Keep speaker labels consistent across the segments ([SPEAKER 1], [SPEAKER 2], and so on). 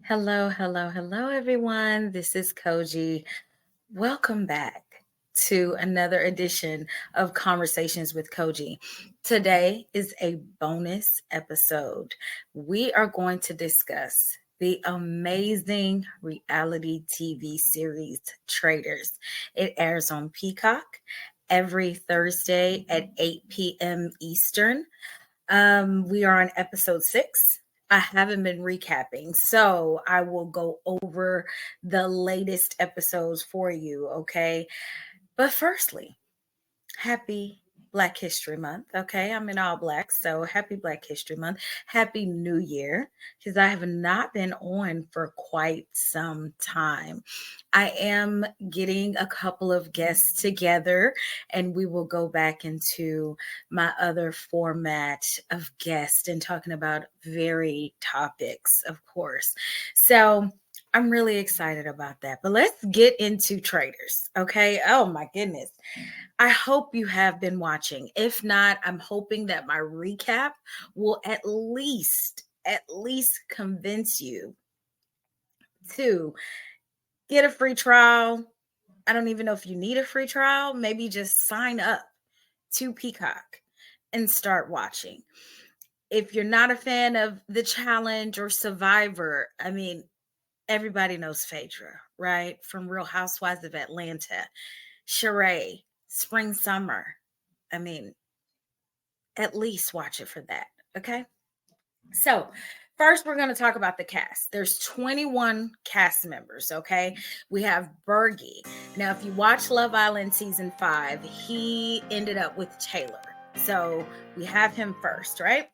[SPEAKER 1] Hello, hello, hello, everyone. This is Koji. Welcome back to another edition of Conversations with Koji. Today is a bonus episode. We are going to discuss the amazing reality TV series Traitors. It airs on Peacock every Thursday at 8 p.m. Eastern. We are on episode 6. I haven't been recapping, so I will go over the latest episodes for you, okay? But firstly, happy Black History Month. Okay, I'm in all black, so happy Black History Month. Happy New Year, because I have not been on for quite some time. I am getting a couple of guests together, and we will go back into my other format of guests and talking about varied topics, of course. So, I'm really excited about that. But let's get into Traitors. Okay. Oh my goodness. I hope you have been watching. If not, I'm hoping that my recap will at least convince you to get a free trial. I don't even know if you need a free trial. Maybe just sign up to Peacock and start watching. If you're not a fan of The Challenge or Survivor, I mean, everybody knows Phaedra, right? From Real Housewives of Atlanta, Sheree, Spring Summer. I mean, at least watch it for that. Okay. So, first, we're going to talk about the cast. There's 21 cast members. Okay. We have Bergie. Now, if you watch Love Island season 5, he ended up with Taylor. So, we have him first, right?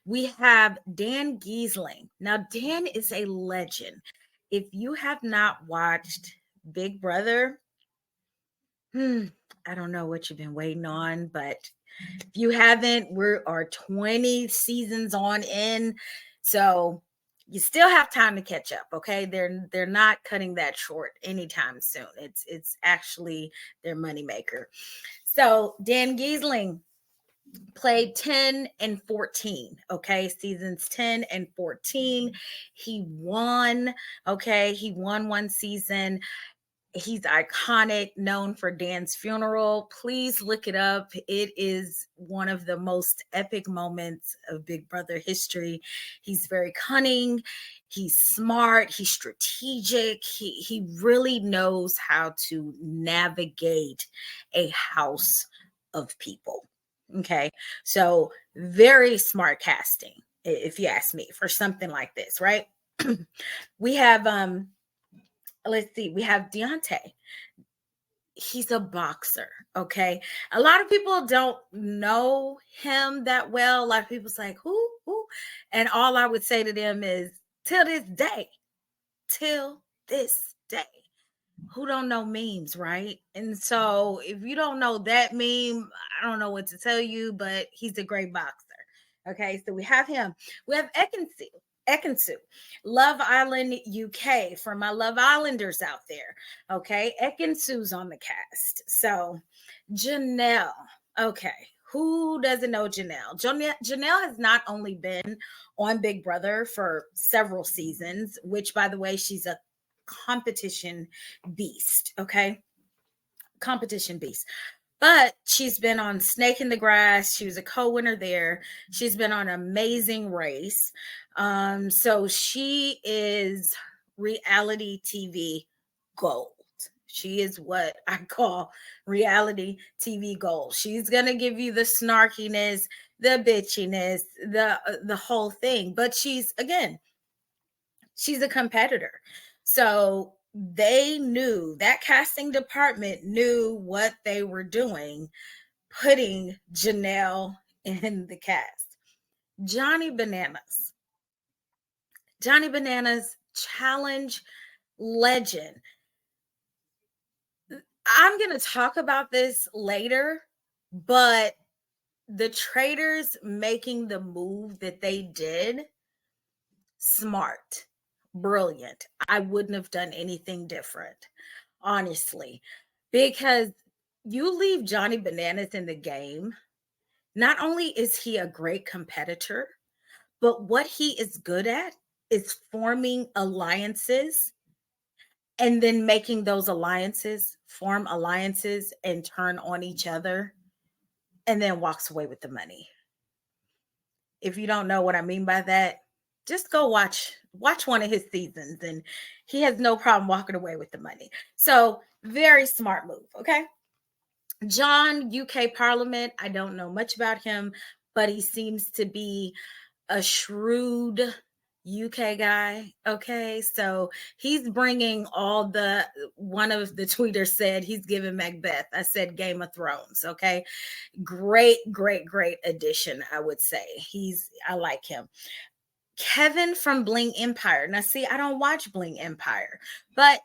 [SPEAKER 1] We have Dan Gheesling. Now, Dan is a legend. If you have not watched Big Brother, I don't know what you've been waiting on, but if you haven't, we are 20 seasons on in. So you still have time to catch up, okay? They're not cutting that short anytime soon. It's actually their moneymaker. So Dan Gheesling played 10 and 14, okay? Seasons 10 and 14. He won, okay? He won one season. He's iconic, known for Dan's funeral. Please look it up. It is one of the most epic moments of Big Brother history. He's very cunning, he's smart, he's strategic. He really knows how to navigate a house of people. Okay. So, very smart casting, if you ask me, for something like this, right? We have let's see, we have Deontay. He's a boxer. Okay. A lot of people don't know him that well. A lot of people's like, who? And all I would say to them is, till this day, who don't know memes, right? And so if you don't know that meme, I don't know what to tell you, but he's a great boxer. Okay, so we have him. We have Ekansu, Love Island UK, for my Love Islanders out there. Okay, Ekansu's on the cast. So Janelle. Okay, who doesn't know Janelle? Janelle has not only been on Big Brother for several seasons, which, by the way, she's a competition beast. Okay, competition beast. But she's been on Snake in the Grass. She was a co-winner there. She's been on Amazing Race. So she is reality TV gold. She is what I call reality TV gold. She's gonna give you the snarkiness, the bitchiness, the whole thing. But she's a competitor. So they knew, that casting department knew what they were doing, putting Janelle in the cast. Johnny Bananas. Johnny Bananas, challenge legend. I'm going to talk about this later, but the Traitors making the move that they did, smart, brilliant. I wouldn't have done anything different, honestly, because you leave Johnny Bananas in the game. Not only is he a great competitor, but what he is good at is forming alliances and then making those alliances form alliances and turn on each other and then walks away with the money. If you don't know what I mean by that, just go watch one of his seasons and he has no problem walking away with the money. So, very smart move, okay? John, UK Parliament, I don't know much about him, but he seems to be a shrewd UK guy. Okay. So he's bringing all the, one of the tweeters said he's giving Macbeth. I said Game of Thrones. Okay. Great, great, great addition, I would say. I like him. Kevin from Bling Empire. Now, see, I don't watch Bling Empire, but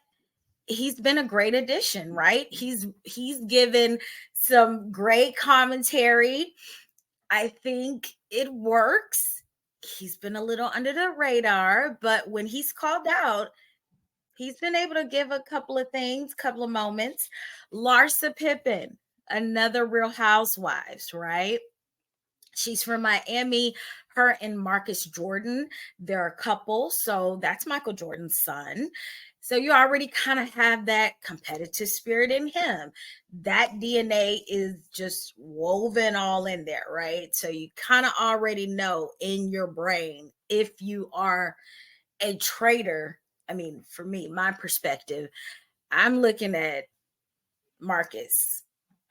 [SPEAKER 1] he's been a great addition, right? He's given some great commentary. I think it works. He's been a little under the radar, but when he's called out, he's been able to give a couple of things, couple of moments. Larsa Pippen, another Real Housewives, right? She's from Miami. Her and Marcus Jordan, they're a couple. So that's Michael Jordan's son. So you already kind of have that competitive spirit in him. That DNA is just woven all in there, right? So you kind of already know in your brain if you are a traitor. I mean, for me, my perspective, I'm looking at Marcus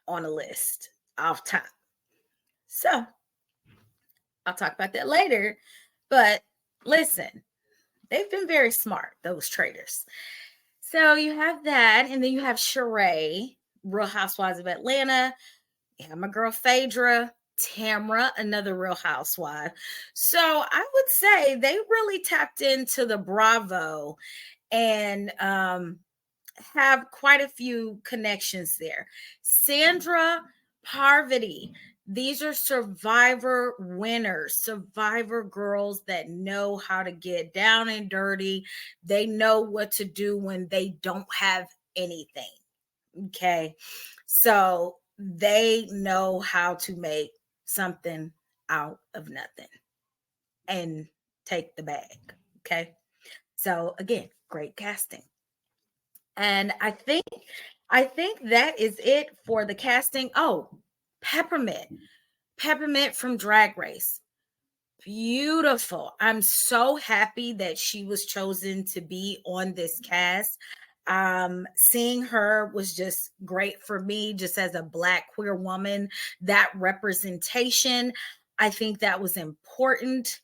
[SPEAKER 1] on a list off top. So I'll talk about that later. But listen, they've been very smart, those traders. So you have that, and then you have Sheree, Real Housewives of Atlanta. You have my girl Phaedra, Tamra, another Real Housewife. So I would say they really tapped into the Bravo and have quite a few connections there. Sandra, Parvati, these are survivor winners, survivor girls that know how to get down and dirty. They know what to do when they don't have anything. Okay. So they know how to make something out of nothing and take the bag. Okay. So again, great casting. And I think that is it for the casting. Oh, Peppermint. Peppermint from Drag Race. Beautiful. I'm so happy that she was chosen to be on this cast. Seeing her was just great for me, just as a Black queer woman. That representation, I think that was important.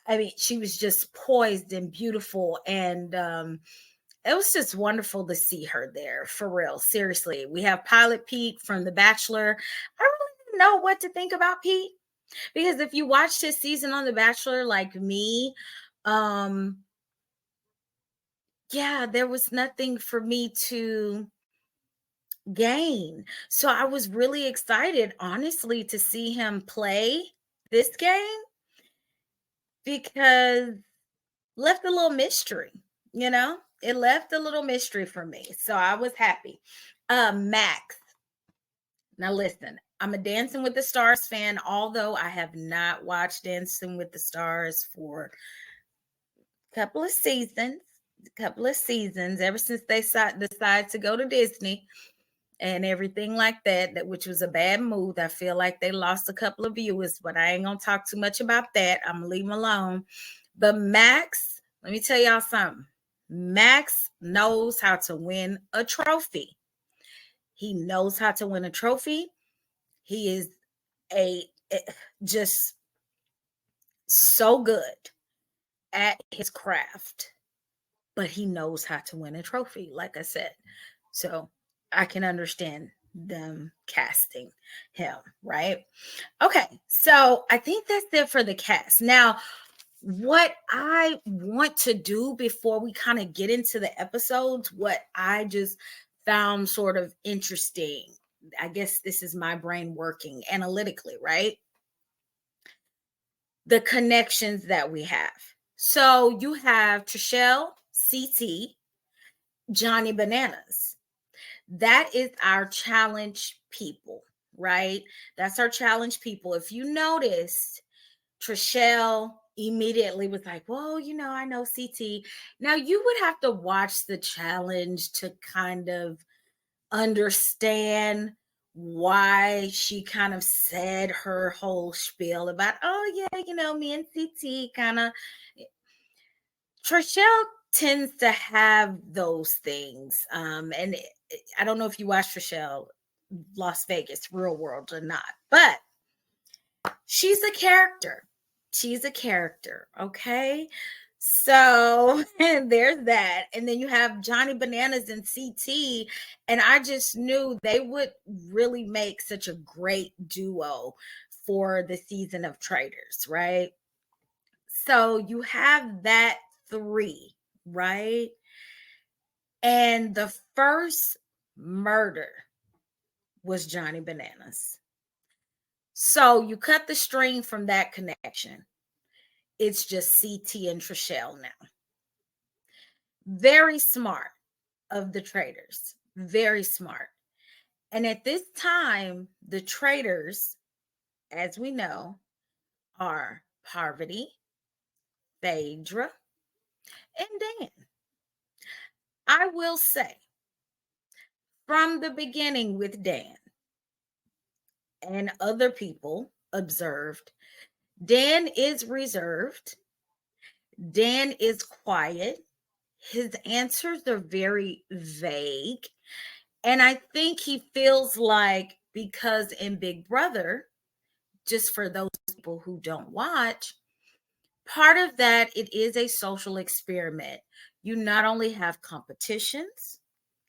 [SPEAKER 1] I mean, she was just poised and beautiful, and it was just wonderful to see her there, for real. Seriously, we have Pilot Pete from The Bachelor. I really didn't know what to think about Pete, because if you watched his season on The Bachelor like me, um yeah, there was nothing for me to gain. So I was really excited, honestly, to see him play this game, because left a little mystery, you know? It left a little mystery for me. So I was happy. Max. Now listen, I'm a Dancing with the Stars fan, although I have not watched Dancing with the Stars for a couple of seasons. Ever since they decided to go to Disney and everything like that, which was a bad move. I feel like they lost a couple of viewers, but I ain't gonna talk too much about that. I'm gonna leave them alone. But Max, let me tell y'all something. Max knows how to win a trophy. He knows how to win a trophy. He is just so good at his craft, but he knows how to win a trophy, like I said. So I can understand them casting him, right? Okay, so I think that's it for the cast. Now, what I want to do before we kind of get into the episodes, what I just found sort of interesting, I guess this is my brain working analytically, right? The connections that we have. So you have Trishelle, CT, Johnny Bananas. That is our challenge people, right? That's our challenge people. If you noticed, Trishelle immediately was like, well, I know CT. Now you would have to watch the challenge to kind of understand why she kind of said her whole spiel about, oh yeah, me and CT kind of. Trishelle tends to have those things. And I don't know if you watch Trishelle Las Vegas Real World or not, but she's a character. She's a character, okay? So, and there's that. And then you have Johnny Bananas and CT, and I just knew they would really make such a great duo for the season of Traitors, right? So you have that three, right? And the first murder was Johnny Bananas. So you cut the string from that connection. It's just CT and Trishelle now. Very smart of the Traitors. Very smart. And at this time, the Traitors, as we know, are Parvati, Phaedra, and Dan. I will say, from the beginning with Dan and other people observed, Dan is reserved. Dan is quiet. His answers are very vague. And I think he feels like, because in Big Brother, just for those people who don't watch, part of that, it is a social experiment. You not only have competitions,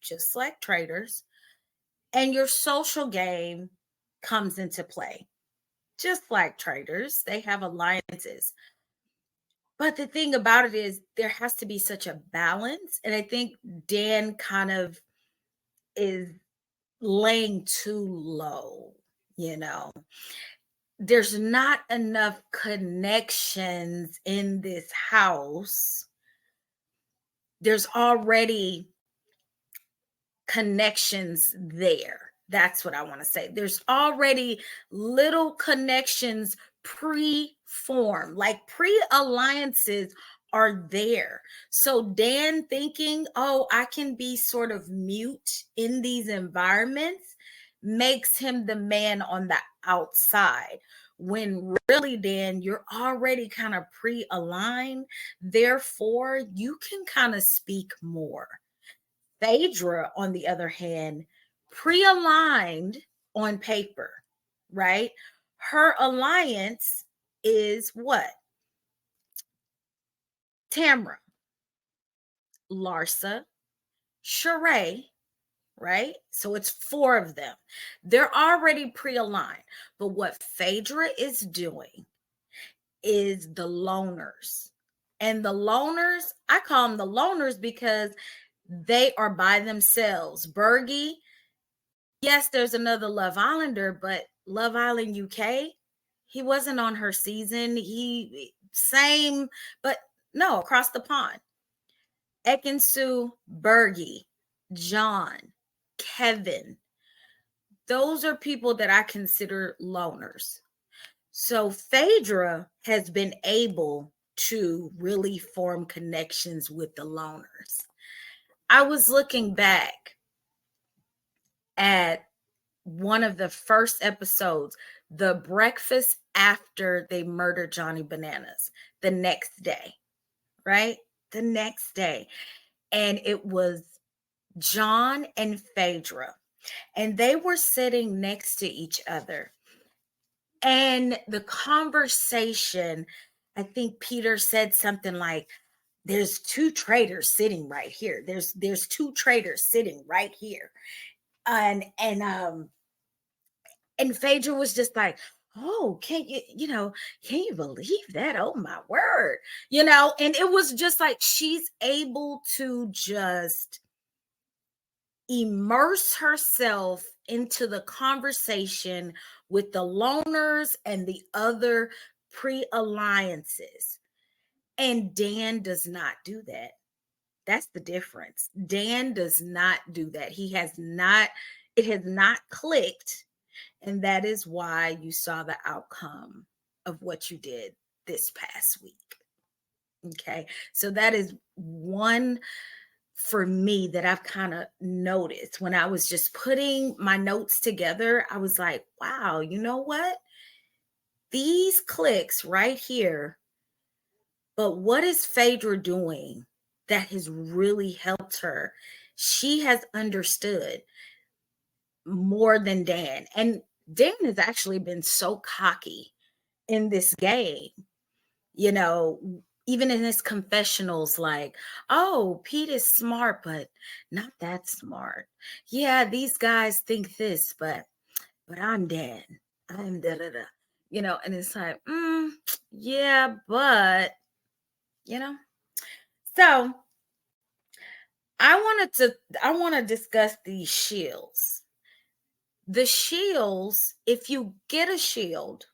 [SPEAKER 1] just like Traitors, and your social game comes into play. Just like Traitors, they have alliances. But the thing about it is there has to be such a balance. And I think Dan kind of is laying too low, you know. There's not enough connections in this house. There's already connections there. That's what I want to say. There's already little connections pre-formed, like pre-alliances are there. So Dan thinking, oh, I can be sort of mute in these environments makes him the man on the outside. When really, Dan, you're already kind of pre-aligned. Therefore, you can kind of speak more. Phaedra, on the other hand, pre-aligned on paper, right? Her alliance is what? Tamra, Larsa, Sheree, right? So it's four of them. They're already pre-aligned. But what Phaedra is doing is the loners. And the loners, I call them the loners because they are by themselves. Bergie, yes, there's another Love Islander, but Love Island UK, he wasn't on her season. He same, but no, across the pond. Ekansu, Bergie, John, Kevin. Those are people that I consider loners. So Phaedra has been able to really form connections with the loners. I was looking back at one of the first episodes, the breakfast after they murdered Johnny Bananas, the next day, right? The next day. And it was John and Phaedra, and they were sitting next to each other. And the conversation, I think Peter said something like, there's two traitors sitting right here. There's two traitors sitting right here. And Phaedra was just like, oh, can you believe that? Oh my word. And it was just like she's able to just immerse herself into the conversation with the loners and the other pre-alliances. And Dan does not do that. That's the difference. Dan does not do that. It has not clicked. And that is why you saw the outcome of what you did this past week. Okay. So that is one for me that I've kind of noticed when I was just putting my notes together. I was like, wow, you know what? These clicks right here, but what is Phaedra doing that has really helped her? She has understood more than Dan. And Dan has actually been so cocky in this game, you know, even in his confessionals, like, oh, Pete is smart, but not that smart. Yeah, these guys think this, but I'm Dan. I'm da da da. And it's like, yeah, but you know. So I want to discuss these shields. The shields, if you get a shield,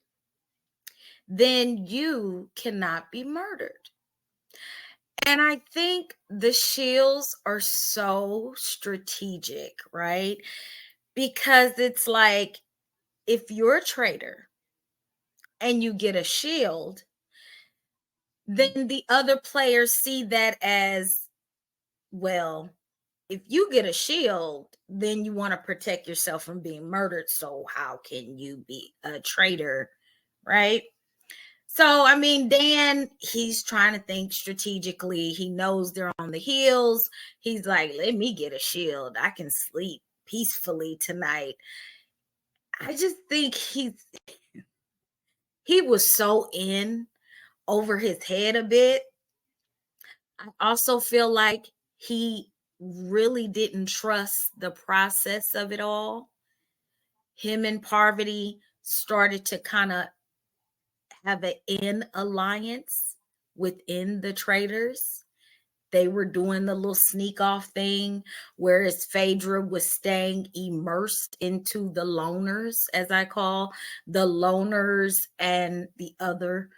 [SPEAKER 1] then you cannot be murdered. And I think the shields are so strategic, right? Because it's like if you're a traitor and you get a shield, then the other players see that as, well, if you get a shield, then you want to protect yourself from being murdered. So how can you be a traitor, right? So, I mean, Dan, he's trying to think strategically. He knows they're on the heels. He's like, let me get a shield. I can sleep peacefully tonight. I just think he was so in over his head a bit. I also feel like he really didn't trust the process of it all. Him and Parvati started to kind of have an in alliance within the Traitors. They were doing the little sneak off thing, whereas Phaedra was staying immersed into the loners, as I call the loners and the other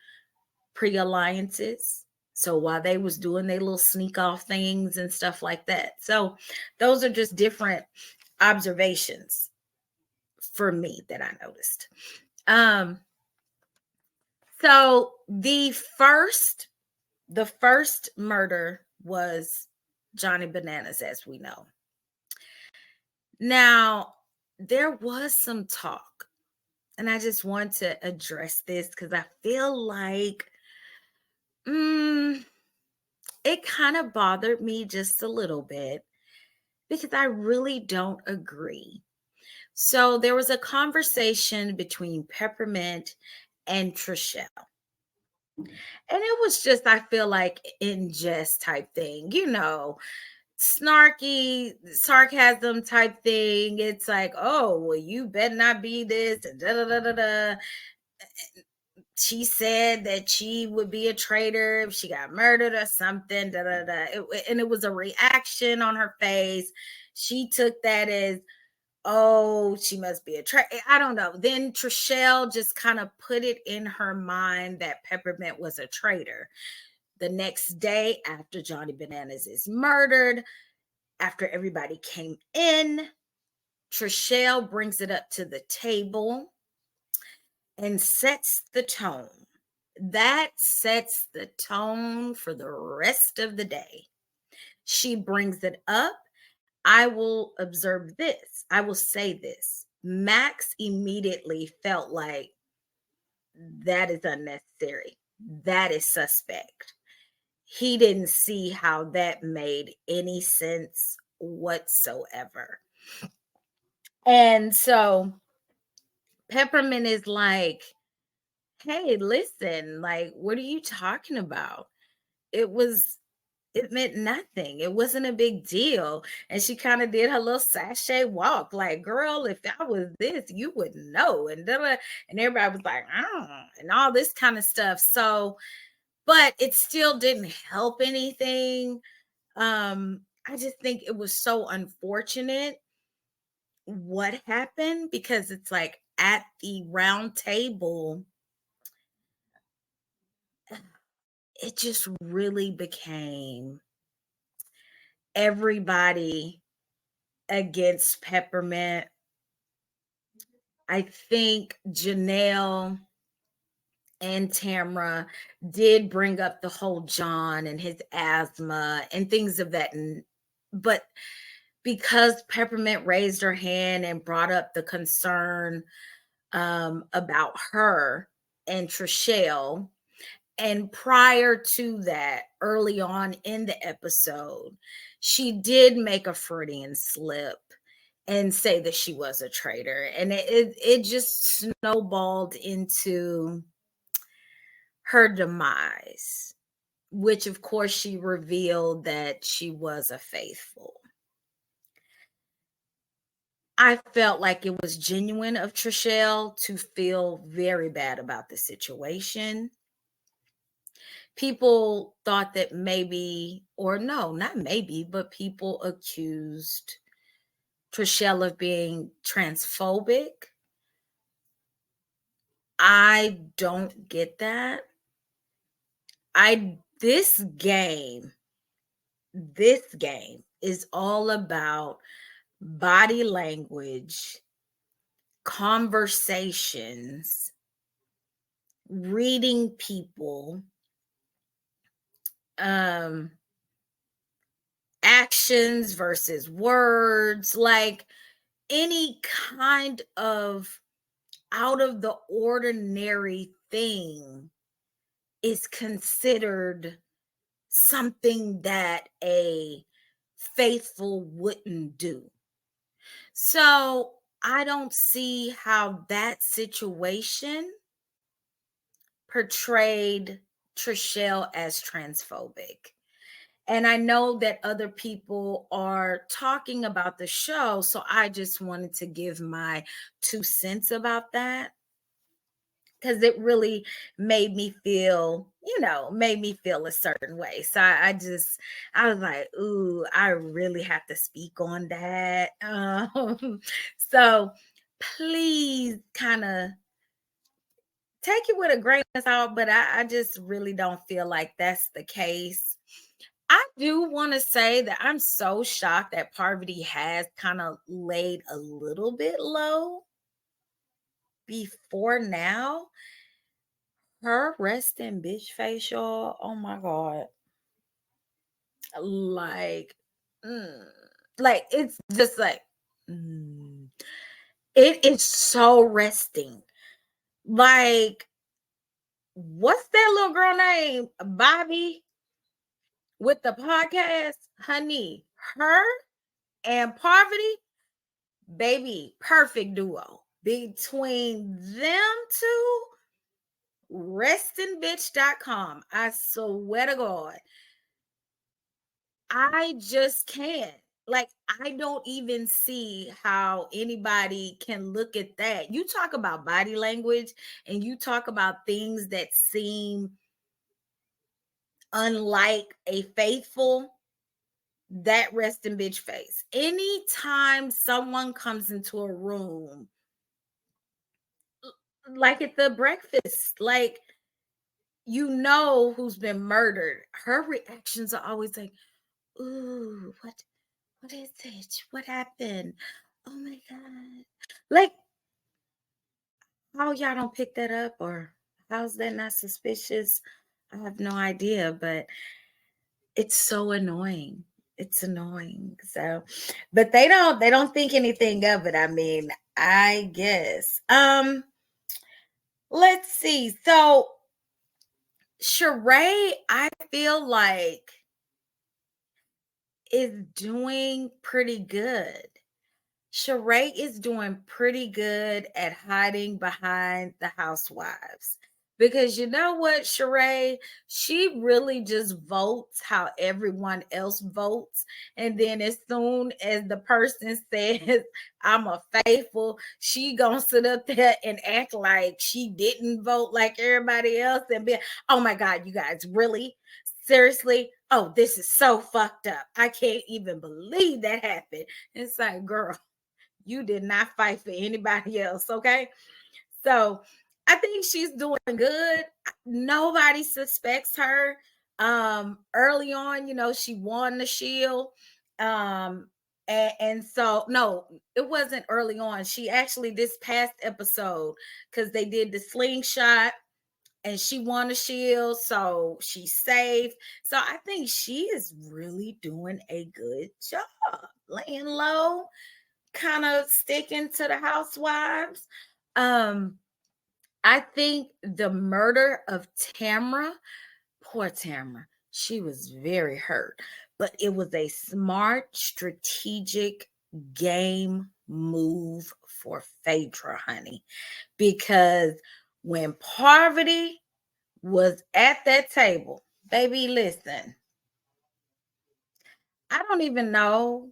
[SPEAKER 1] pre-alliances. So while they was doing their little sneak off things and stuff like that. So those are just different observations for me that I noticed. So the first murder was Johnny Bananas, as we know. Now, there was some talk, and I just want to address this because I feel like it kind of bothered me just a little bit because I really don't agree. So there was a conversation between Peppermint and Trishelle. And it was just, I feel like, in jest type thing, snarky sarcasm type thing. It's like, oh, well, you better not be this, and da da da da da. She said that she would be a traitor if she got murdered or something. Da da da. And it was a reaction on her face. She took that as, oh, she must be a traitor. I don't know. Then Trishelle just kind of put it in her mind that Peppermint was a traitor. The next day, after Johnny Bananas is murdered, after everybody came in, Trishelle brings it up to the table and sets the tone. That sets the tone for the rest of the day. She brings it up. I will observe this. I will say this. Max immediately felt like that is unnecessary. That is suspect. He didn't see how that made any sense whatsoever. And so Peppermint is like, hey, listen, like, what are you talking about? It meant nothing. It wasn't a big deal. And she kind of did her little sachet walk, like, girl, if I was this, you would know. And everybody was like, and all this kind of stuff. So, but it still didn't help anything. I just think it was so unfortunate what happened, because it's like at the round table, it just really became everybody against Peppermint. I think Janelle and Tamra did bring up the whole John and his asthma and things of that. But because Peppermint raised her hand and brought up the concern about her and Trishelle, and prior to that, early on in the episode, she did make a Freudian slip and say that she was a traitor. And it just snowballed into her demise, which of course she revealed that she was a faithful. I felt like it was genuine of Trishelle to feel very bad about the situation. People thought that maybe, or no, not maybe, but people accused Trishelle of being transphobic. I don't get that. This game is all about body language, conversations, reading people, um actions versus words, like any kind of out of the ordinary thing is considered something that a faithful wouldn't do. So I don't see how that situation portrayed Trishelle as transphobic. And I know that other people are talking about the show, so I just wanted to give my 2 cents about that because it really made me feel, made me feel a certain way. So I was like, ooh, I really have to speak on that. So please kind of take it with a grain of salt, but I just really don't feel like that's the case. I do want to say that I'm so shocked that Parvati has kind of laid a little bit low before now. Her resting bitch face, y'all. Oh my God. Like, mm, like it's just like, mm, it is so resting. Like, what's that little girl name? Bobby with the podcast? Honey, her and Parvati, baby, perfect duo. Between them two, restingbitch.com. I swear to God, I just can't. Like, I don't even see how anybody can look at that. You talk about body language and you talk about things that seem unlike a faithful, that resting bitch face. Anytime someone comes into a room, like at the breakfast, like, who's been murdered, her reactions are always like, ooh, what is it? What happened? Oh my God. Like, how y'all don't pick that up, or how's that not suspicious? I have no idea, but it's so annoying. It's annoying. So, but they don't think anything of it. I mean, I guess. Let's see. So Sheree, I feel like is doing pretty good. Sheree is doing pretty good at hiding behind the housewives. Because you know what, Sheree? She really just votes how everyone else votes. And then as soon as the person says, I'm a faithful, she gonna sit up there and act like she didn't vote like everybody else and be, oh my God, you guys, really? Seriously? Oh, this is so fucked up. I can't even believe that happened. It's like, girl, you did not fight for anybody else, okay? So I think she's doing good. Nobody suspects her. Early on, she won the Shield. And so no, it wasn't early on. She actually, this past episode, because they did the slingshot and she won a shield, so she's safe. So I think she is really doing a good job, laying low, kind of sticking to the housewives. Um, I think the murder of Tamra, poor Tamra, she was very hurt, but it was a smart, strategic game move for Phaedra, honey, because when Parvati was at that table, baby, listen, I don't even know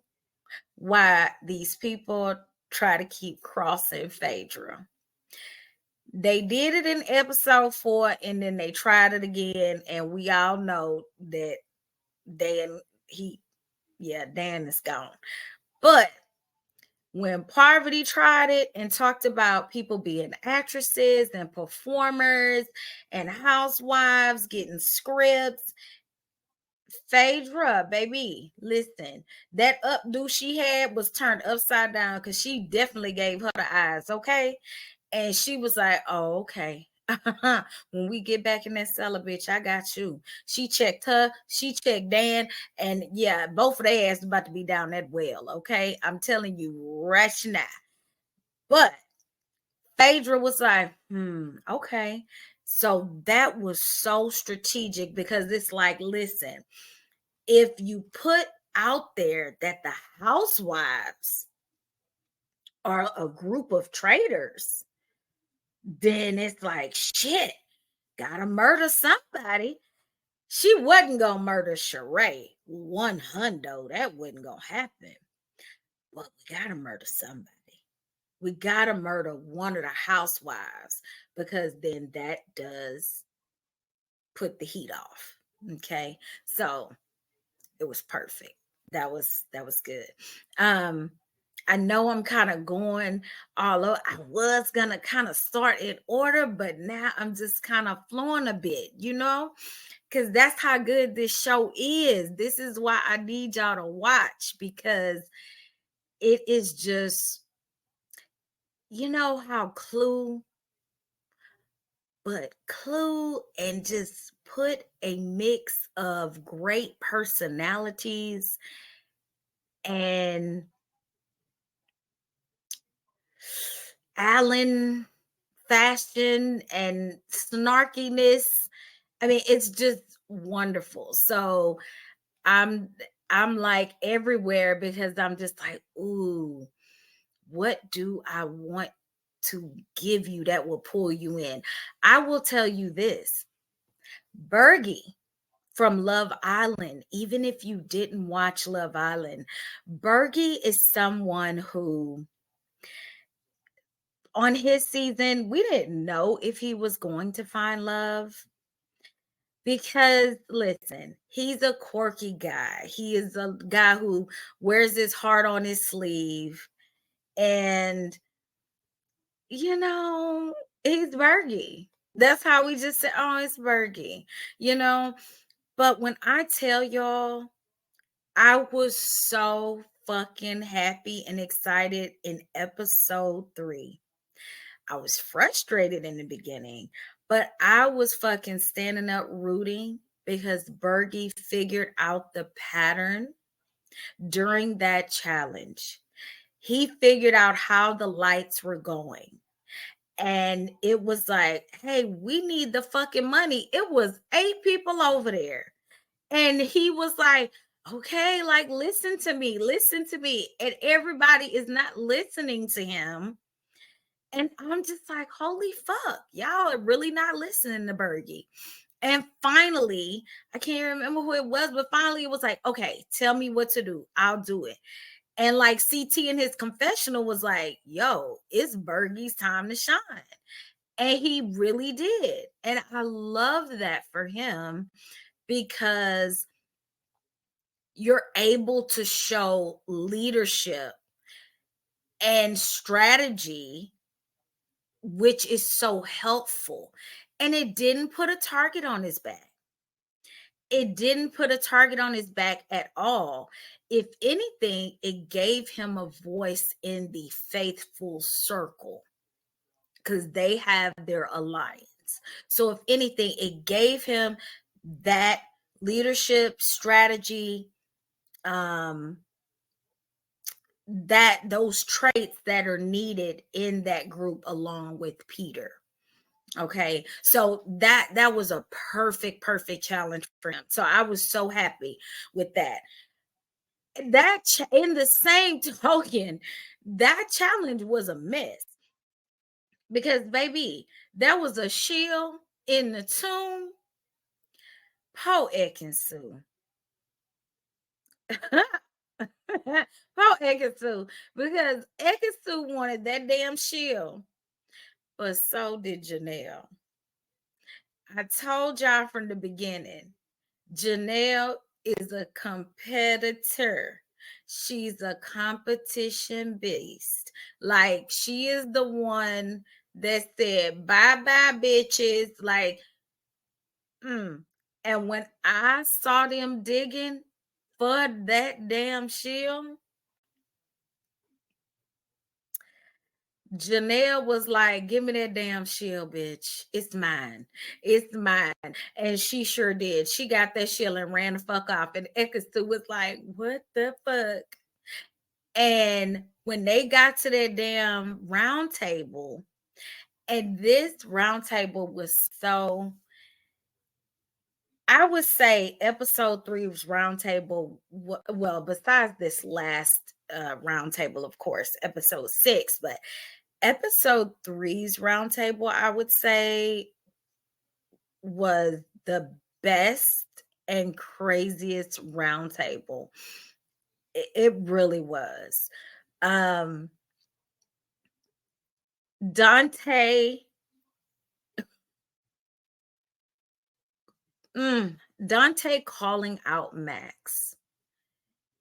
[SPEAKER 1] why these people try to keep crossing Phaedra. They did it in episode 4 and then they tried it again, and we all know that Dan, Dan is gone. But when Parvati tried it and talked about people being actresses and performers and housewives getting scripts, Phaedra, baby, listen, that updo she had was turned upside down because she definitely gave her the eyes, okay? And she was like, oh, okay. When we get back in that cellar, bitch, I got you. She checked her, she checked Dan, and yeah, both of their asses about to be down that well, okay? I'm telling you right now. But Phaedra was like, okay. So that was so strategic because it's like, listen, if you put out there that the housewives are a group of traitors, then it's like, shit, gotta murder somebody. She wasn't gonna murder Sheree. One hundo, that wasn't gonna happen. But we gotta murder somebody. We gotta murder one of the housewives because then that does put the heat off. Okay. So it was perfect. That was good. I know I'm kind of going all over. I was gonna kind of start in order, but now I'm just kind of flowing a bit, because that's how good this show is. This is why I need y'all to watch, because it is just, how Clue and just put a mix of great personalities and Alan fashion and snarkiness. I mean, it's just wonderful. So I'm I'm like everywhere because I'm just like, ooh, what do I want to give you that will pull you in? I will tell you this. Bergie from Love Island, even if you didn't watch Love Island, Bergie is someone who on his season, we didn't know if he was going to find love because listen, he's a quirky guy. He is a guy who wears his heart on his sleeve, and he's Bergie. That's how we just say, oh, it's Bergie, you know. But when I tell y'all, I was so fucking happy and excited in episode 3. I was frustrated in the beginning, but I was fucking standing up rooting because Bergie figured out the pattern during that challenge. He figured out how the lights were going. And it was like, hey, we need the fucking money. It was 8 people over there. And he was like, okay, like, listen to me, listen to me. And everybody is not listening to him. And I'm just like, holy fuck, y'all are really not listening to Bergie. And finally, I can't remember who it was, but finally it was like, okay, tell me what to do. I'll do it. And like CT in his confessional was like, yo, it's Bergie's time to shine. And he really did. And I love that for him because you're able to show leadership and strategy, which is so helpful. And it didn't put a target on his back. It didn't put a target on his back at all. If anything, it gave him a voice in the faithful circle because they have their alliance. traits. So if anything, it gave him that leadership strategy, um, that those traits that are needed in that group along with Peter. Okay, so that was a perfect challenge for him. So I was so happy with that. In the same token, that challenge was a mess because baby, there was a shield in the tomb. Poe Ekinsu. Poe Ekinsu, because Ekinsu wanted that damn shield, but so did Janelle. I told y'all from the beginning, Janelle is a competitor. She's a competition beast. Like, she is the one that said, bye bye, bitches. Like, And when I saw them digging for that damn shield, Janelle was like, give me that damn shield, bitch. It's mine. It's mine. And she sure did. She got that shield and ran the fuck off. And Ekisu was like, what the fuck? And when they got to that damn round table, and this round table was so, I would say episode 3's round table, well, besides this last round table, of course, episode 6, but episode 3's roundtable, I would say, was the best and craziest roundtable. It really was. Dante, Dante calling out Max,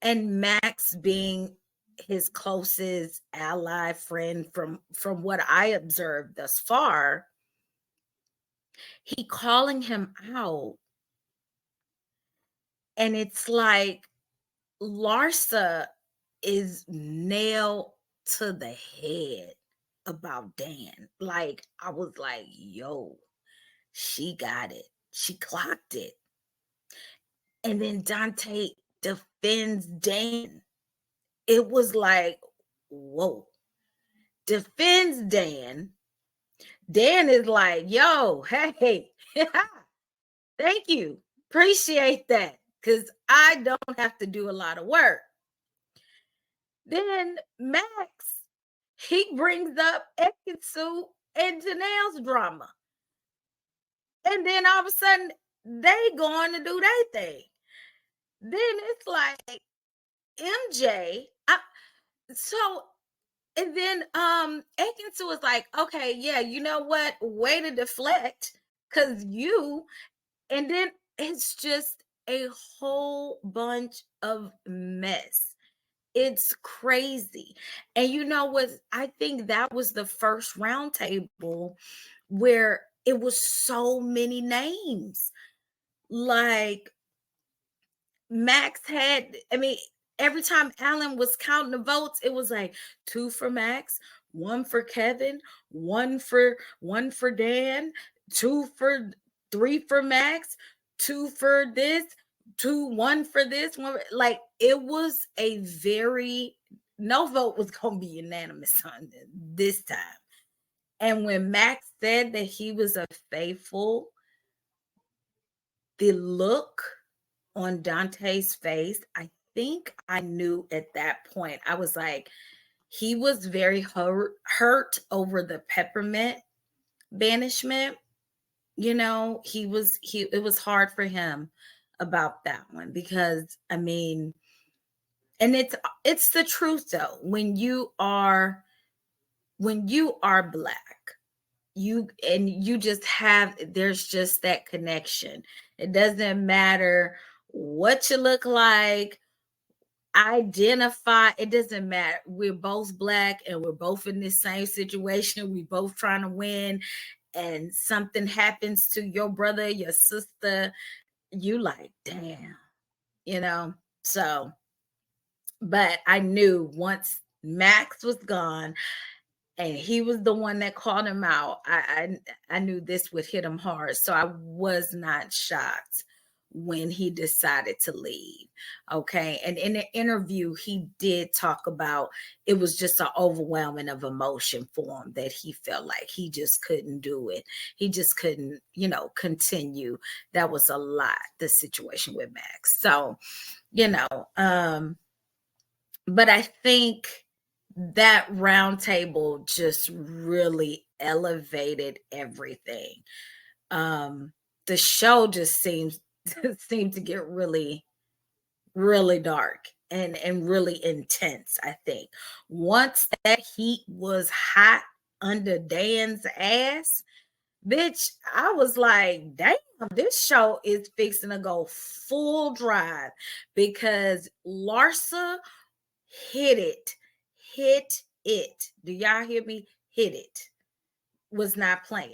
[SPEAKER 1] and Max being his closest ally friend from what I observed thus far. He calling him out, and it's like Larsa is nailed to the head about Dan. Like, I was like, yo, she got it. She clocked it. And then Dante defends Dan. It was like, whoa. Defends Dan. Dan is like, yo, hey, thank you. Appreciate that. Because I don't have to do a lot of work. Then Max, he brings up Ekinsu and Janelle's drama. And then all of a sudden, they going to do their thing. Then it's like MJ. And then Ekinsu was like, okay, yeah, you know what? Way to deflect, because you, and then it's just a whole bunch of mess. It's crazy. And you know what? I think that was the first roundtable where it was so many names. Like, Max had, I mean, every time Alan was counting the votes, it was like 2 for Max, 1 for Kevin, one for Dan, 2 for 3 for Max, 2 for this, 2, 1 for this, one. Like, it was a very, no vote was gonna be unanimous on this time. And when Max said that he was a faithful, the look on Dante's face, I think I knew at that point. I was like, he was very hurt over the peppermint banishment. You know, it was hard for him about that one, because I mean, and it's the truth though. When you are black, you just have, there's just that connection. It doesn't matter what you look like, identify, it doesn't matter. We're both black and we're both in this same situation. We both trying to win, and something happens to your brother, your sister, you like, damn, you know. So, but I knew once Max was gone, and he was the one that called him out. I knew this would hit him hard, so I was not shocked when he decided to leave. Okay, and in the interview, he did talk about it was just an overwhelming of emotion for him that he felt like he just couldn't do it. He just couldn't, continue. That was a lot. The situation with Max. So, you know, but I think that round table just really elevated everything. The show just seemed to get really, really dark and really intense. I think once that heat was hot under Dan's ass, bitch, I was like, damn, this show is fixing to go full drive because Larsa hit it. Hit it. Do y'all hear me? Hit it. Was not playing.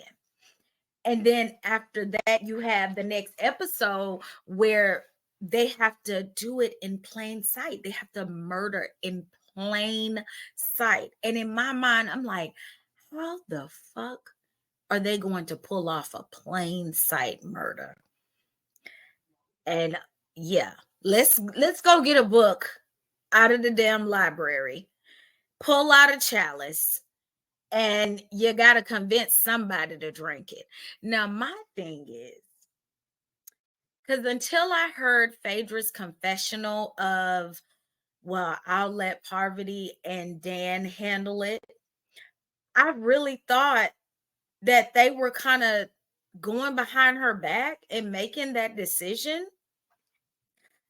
[SPEAKER 1] And then after that, you have the next episode where they have to do it in plain sight. They have to murder in plain sight. And in my mind, I'm like, how the fuck are they going to pull off a plain sight murder? And yeah, let's go get a book out of the damn library, pull out a chalice, and you got to convince somebody to drink it. Now, my thing is, because until I heard Phaedra's confessional of, well, I'll let Parvati and Dan handle it, I really thought that they were kind of going behind her back and making that decision.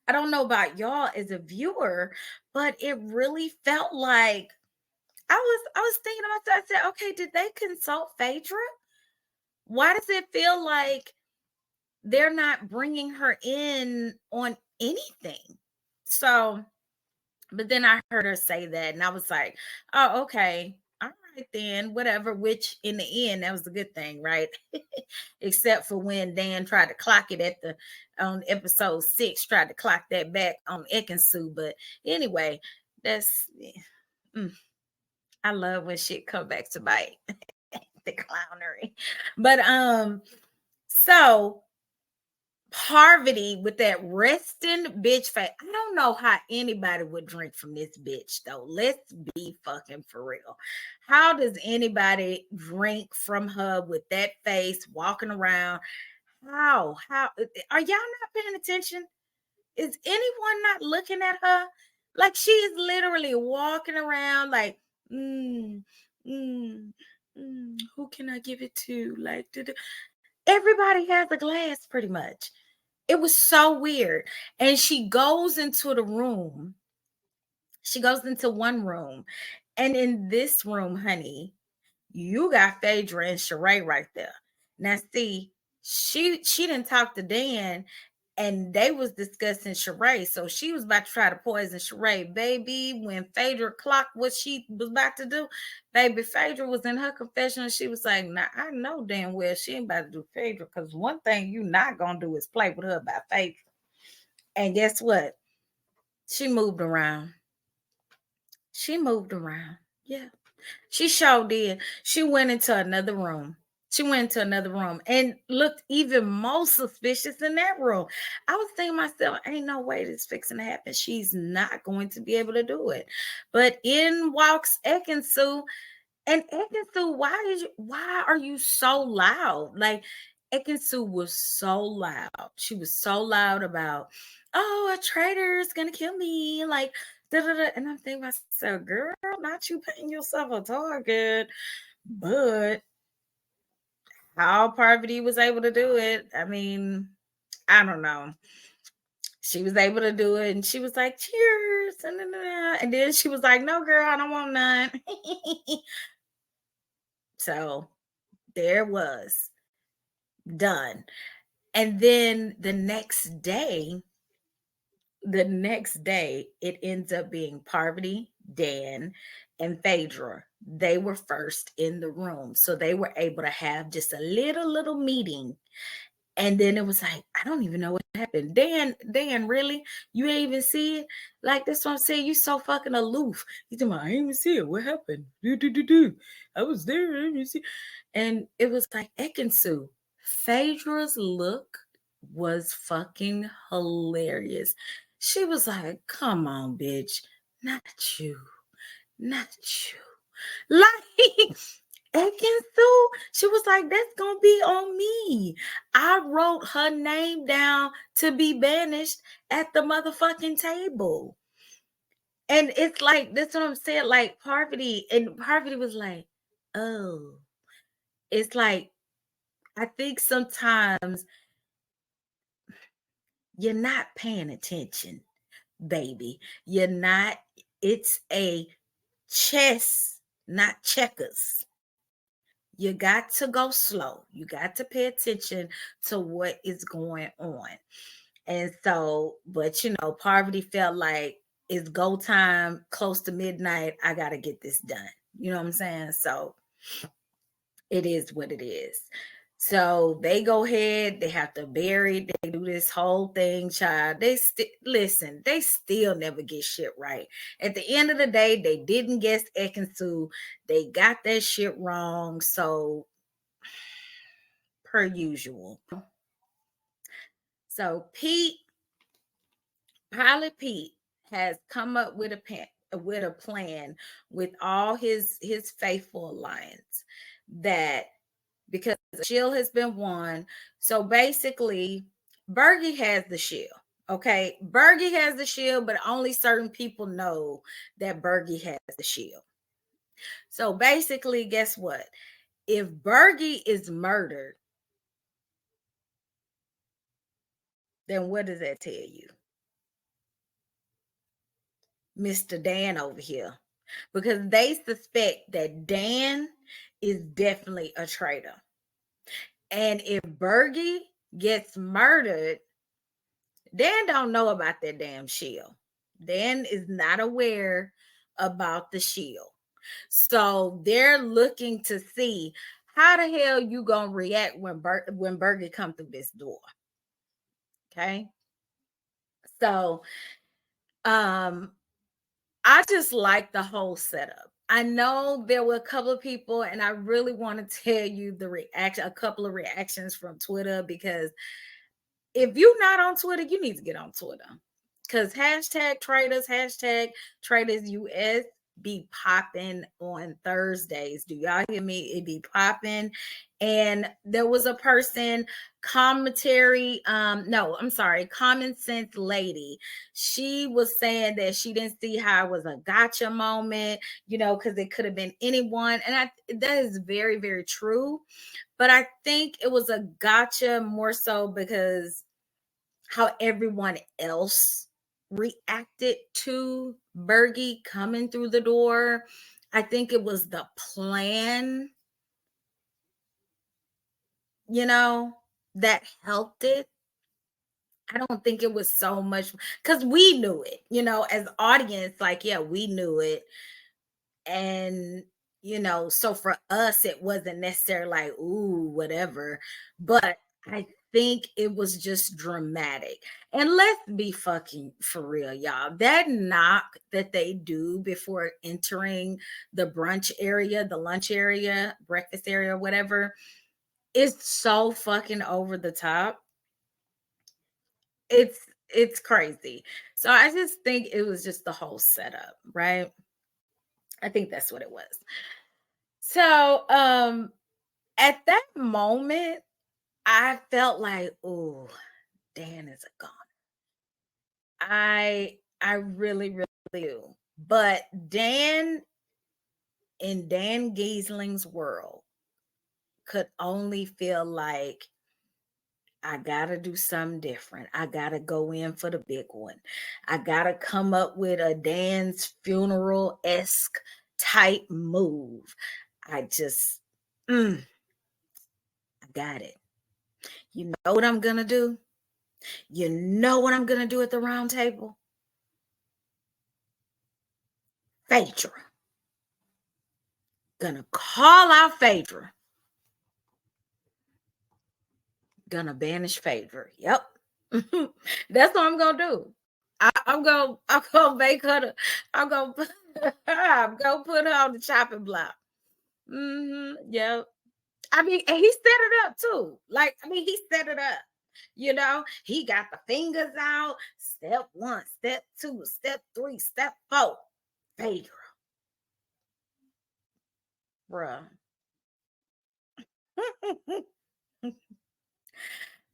[SPEAKER 1] I don't know about y'all as a viewer, but it really felt like I was thinking about that. I said, okay, did they consult Phaedra? Why does it feel like they're not bringing her in on anything? So, but then I heard her say that, and I was like, oh, okay. All right, then, whatever. Which in the end, that was a good thing, right? Except for when Dan tried to clock it on episode 6, tried to clock that back on Ekansu. But anyway, that's I love when shit come back to bite. The clownery. But so Parvati with that resting bitch face. I don't know how anybody would drink from this bitch though. Let's be fucking for real. How does anybody drink from her with that face walking around? How are y'all not paying attention? Is anyone not looking at her? Like she is literally walking around like, mm, mm, who can I give it to? Like, everybody has a glass pretty much. It was so weird. And she goes into the room. She goes into one room. And in this room, honey, you got Phaedra and Sheree right there. Now, see, she didn't talk to Dan, and they was discussing Sheree. So she was about to try to poison Sheree. Baby, when Phaedra clocked what she was about to do, baby, Phaedra was in her confession. She was like, nah, I know damn well she ain't about to do Phaedra, because one thing you not going to do is play with her about Phaedra. And guess what? She moved around. She moved around. Yeah. She sure did. She went into another room. She went into another room and looked even more suspicious in that room. I was thinking to myself, ain't no way this fixing to happen. She's not going to be able to do it. But in walks Ekansu, and Ekansu, why are you so loud? Like Ekansu was so loud. She was so loud about, oh, a traitor is gonna kill me. Like, da, da, da. And I'm thinking to myself, girl, not you putting yourself a target, but how Parvati was able to do it. I mean, I don't know. She was able to do it, and she was like, cheers. And then she was like, no, girl, I don't want none. So there was done. And then the next day, it ends up being Parvati, Dan, and Phaedra. They were first in the room. So they were able to have just a little meeting. And then it was like, I don't even know what happened. Dan, really? You ain't even see it? Like, that's what I'm saying. You so fucking aloof. You talking about, I didn't even see it. What happened? I was there. I didn't even see. And it was like Ekansu. Phaedra's look was fucking hilarious. She was like, come on, bitch. Not you. Not you. Like, Ekansu, she was like, that's gonna be on me. I wrote her name down to be banished at the motherfucking table. And it's like, that's what I'm saying. Like, Parvati, and Parvati was like, oh, it's like, I think sometimes you're not paying attention, baby. You're not, it's a chess, not checkers. You got to go slow. You got to pay attention to what is going on. And so, but Parvati felt like it's go time, close to midnight. I got to get this done. You know what I'm saying? So it is what it is. So they go ahead, they have to bury, they do this whole thing, child. Listen, they still never get shit right. At the end of the day, they didn't guess Ekansu. They got that shit wrong. So, per usual. So Pilot Pete has come up with a plan with all his faithful alliance, that because the shield has been won. So basically, Bergie has the shield. Okay, Bergie has the shield, but only certain people know that Bergie has the shield. So basically, guess what? If Bergie is murdered, then what does that tell you? Mr. Dan over here, because they suspect that Dan is definitely a traitor. And if Bergie gets murdered, Dan don't know about that damn shield. Dan is not aware about the shield. So they're looking to see how the hell you gonna react when Bergie come through this door. Okay. So I just like the whole setup. I know there were a couple of people, and I really want to tell you a couple of reactions from Twitter, because if you're not on Twitter, you need to get on Twitter. Because #Traitors, #TraitorsUS be popping on Thursdays. Do y'all hear me? It be popping. And there was a person, Common Sense Lady. She was saying that she didn't see how it was a gotcha moment, because it could have been anyone. And that is very, very true. But I think it was a gotcha more so because how everyone else reacted to Bergie coming through the door. I think it was the plan, that helped it. I don't think it was so much because we knew it, as audience, like, yeah, we knew it. And, so for us, it wasn't necessarily like, ooh, whatever. But I think it was just dramatic. And let's be fucking for real, y'all. That knock that they do before entering the brunch area, the lunch area, breakfast area, whatever, is so fucking over the top. It's crazy. So I just think it was just the whole setup, right? I think that's what it was. So at that moment, I felt like, oh, Dan is a goner. I really, really do. But Dan, in Dan Gheesling's world, could only feel like, I gotta do something different. I gotta go in for the big one. I gotta come up with a Dan's funeral-esque type move. I just, I got it. You know what I'm gonna do? You know what I'm gonna do at the round table? Phaedra. Gonna call out Phaedra. Gonna banish Phaedra. Yep. That's what I'm gonna do. I'm gonna make her I'm gonna I'm gonna put her on the chopping block. Yep. I mean, and he set it up too. Like, I mean, he set it up. He got the fingers out. Step 1, step 2, step 3, step 4. Phaedra, bruh.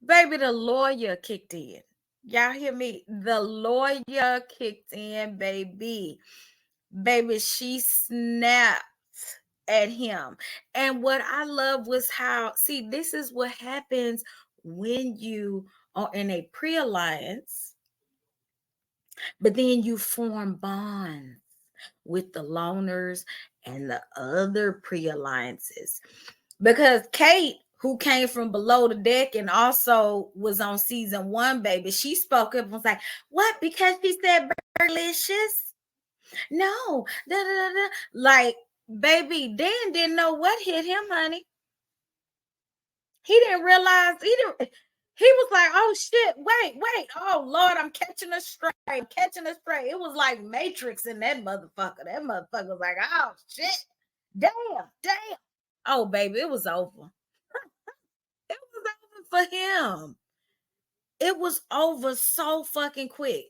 [SPEAKER 1] Baby, the lawyer kicked in. Y'all hear me? The lawyer kicked in, baby. Baby, she snapped at him. And what I love was how, see, this is what happens when you are in a pre-alliance, but then you form bonds with the loners and the other pre-alliances. Because Kate, who came from below the deck and also was on season 1, baby, she spoke up and was like, what? Because she said delicious? No. Da, da, da, da. Like, baby, Dan didn't know what hit him, honey. He didn't realize, he was like, oh shit, wait, oh Lord, I'm catching a stray. It was like Matrix in that motherfucker. That motherfucker was like, oh shit, damn. Oh baby, it was over. It was over for him. It was over so fucking quick.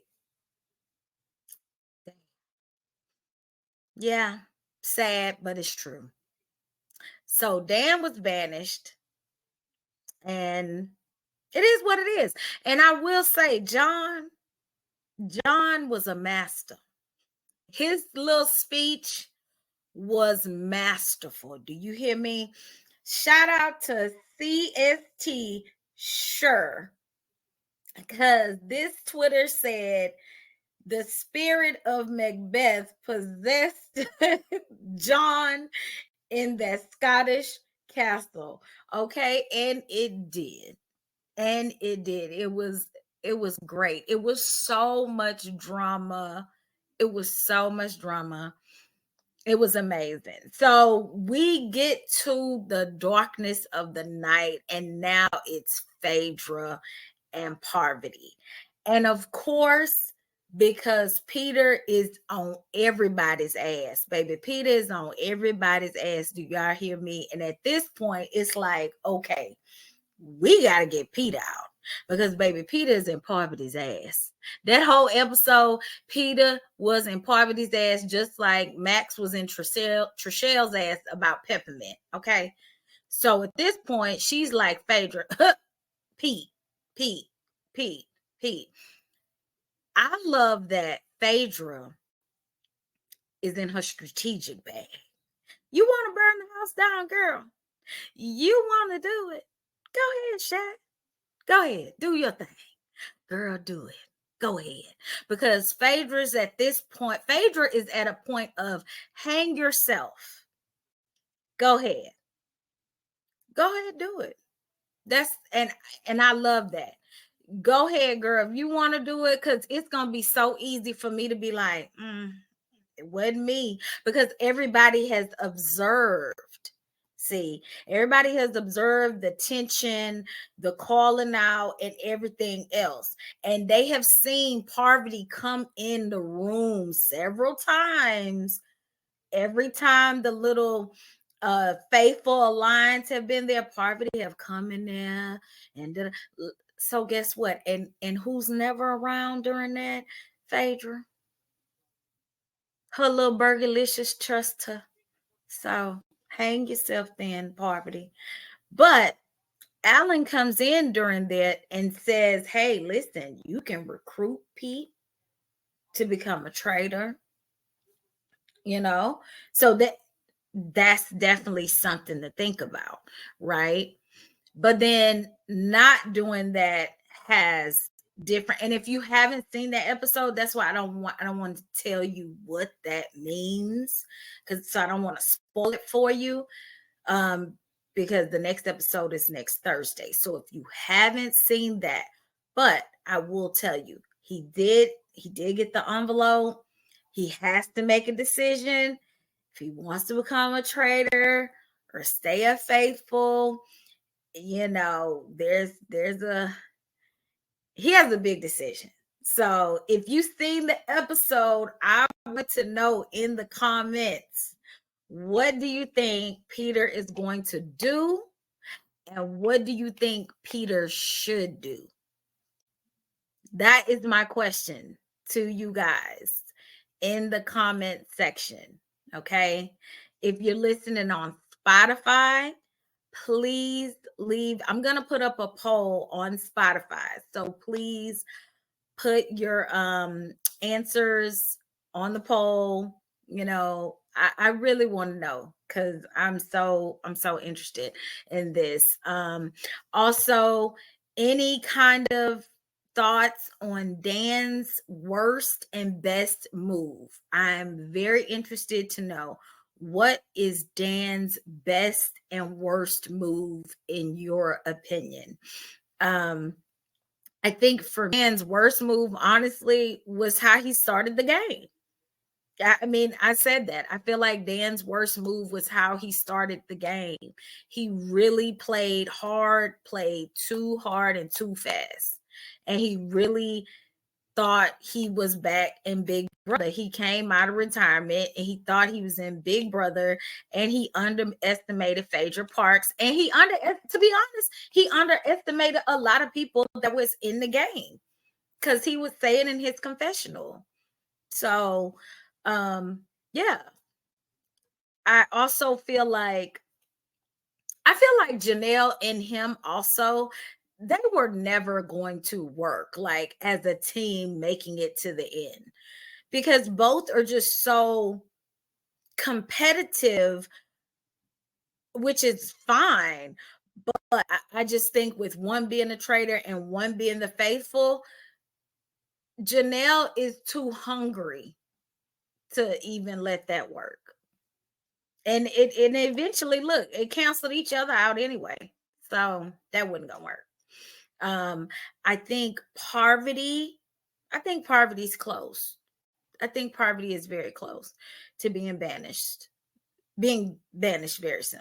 [SPEAKER 1] Yeah, sad, but it's true. So Dan was banished, and it is what it is. And I will say, John was a master. His little speech was masterful. Do you hear me? Shout out to CST Sure, because this Twitter said the spirit of Macbeth possessed John in that Scottish castle. Okay, and it did. It was great. It was so much drama. It was amazing. So we get to the darkness of the night, and now it's Phaedra and Parvati. And of course, because Peter is on everybody's ass, baby. Peter is on everybody's ass. Do y'all hear me? And at this point, it's like, okay, we got to get Peter out, because baby, Peter is in Parvati's ass. That whole episode, Peter was in Parvati's ass, just like Max was in Trishelle's ass about Peppermint. Okay. So at this point, she's like, Phaedra, Pete, Pete, Pete, Pete. I love that Phaedra is in her strategic bag. You want to burn the house down, girl? You want to do it? Go ahead, Shaq. Go ahead. Do your thing. Girl, do it. Go ahead. Because Phaedra is at a point of hang yourself. Go ahead. Go ahead, do it. And I love that. Go ahead, girl. If you want to do it, because it's gonna be so easy for me to be like, it wasn't me. Because everybody has observed. See, everybody has observed the tension, the calling out, and everything else. And they have seen Parvati come in the room several times. Every time the little faithful alliance have been there, Parvati have come in there. And so guess what? And who's never around during that? Phaedra. Her little burgerlicious trust her. So hang yourself then, Parvati. But Alan comes in during that and says, hey, listen, you can recruit Pete to become a traitor, so that's definitely something to think about, right? But then not doing that has different, and if you haven't seen that episode, that's why I don't want to tell you what that means, because so I don't want to spoil it for you, because the next episode is next Thursday. So if you haven't seen that, but I will tell you, he did get the envelope. He has to make a decision if he wants to become a traitor or stay a faithful. you know, he has a big decision. So if you've seen the episode, I want to know in the comments, what do you think Peter is going to do? And what do you think Peter should do? That is my question to you guys in the comment section. Okay. If you're listening on Spotify, please leave. I'm going to put up a poll on Spotify. So please put your answers on the poll. You know, I really want to know, because I'm so interested in this. Also, any kind of thoughts on Dan's worst and best move. I'm very interested to know, what is Dan's best and worst move in your opinion? I think for Dan's worst move, honestly, was how he started the game. I mean, I said that. I feel like Dan's worst move was how he started the game. He really played hard, played too hard and too fast. And he really thought he was back in Big Brother. He came out of retirement and he thought he was in Big Brother, and he underestimated Phaedra Parks. And to be honest, he underestimated a lot of people that was in the game, because he was saying in his confessional. So, yeah. I also feel like Janelle and him also, they were never going to work like as a team making it to the end, because both are just so competitive, which is fine. But I just think with one being a traitor and one being the faithful, Janelle is too hungry to even let that work. And it eventually, look, it canceled each other out anyway. So that wasn't gonna work. I think Parvati's close. I think Parvati is very close to being banished very soon.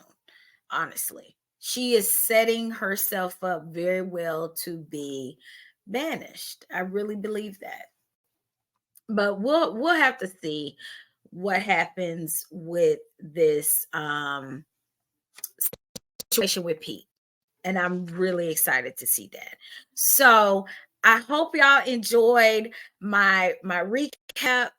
[SPEAKER 1] Honestly, she is setting herself up very well to be banished. I really believe that. But we'll have to see what happens with this situation with Pete. And I'm really excited to see that. So I hope y'all enjoyed my recap.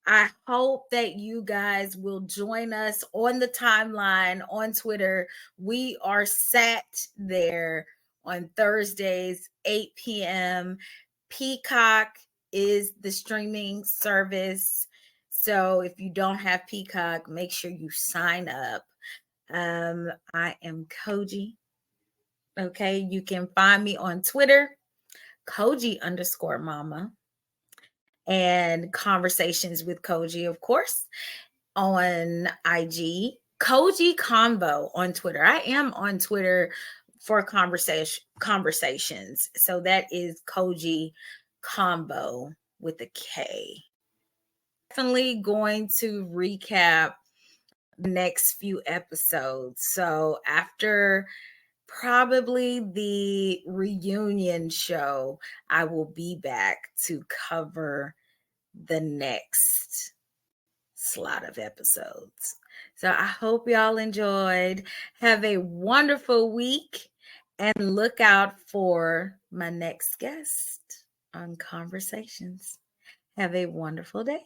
[SPEAKER 1] I hope that you guys will join us on the timeline on Twitter. We are sat there on Thursdays, 8 p.m. Peacock is the streaming service. So if you don't have Peacock, make sure you sign up. I am Koji. Okay, you can find me on Twitter, Koji_mama, and Conversations with Koji, of course, on IG, Koji Convo on Twitter. I am on Twitter for conversations. So that is Koji Combo with a K. Definitely going to recap the next few episodes. So after probably the reunion show, I will be back to cover the next slot of episodes. So I hope y'all enjoyed. Have a wonderful week, and look out for my next guest on Conversations. Have a wonderful day.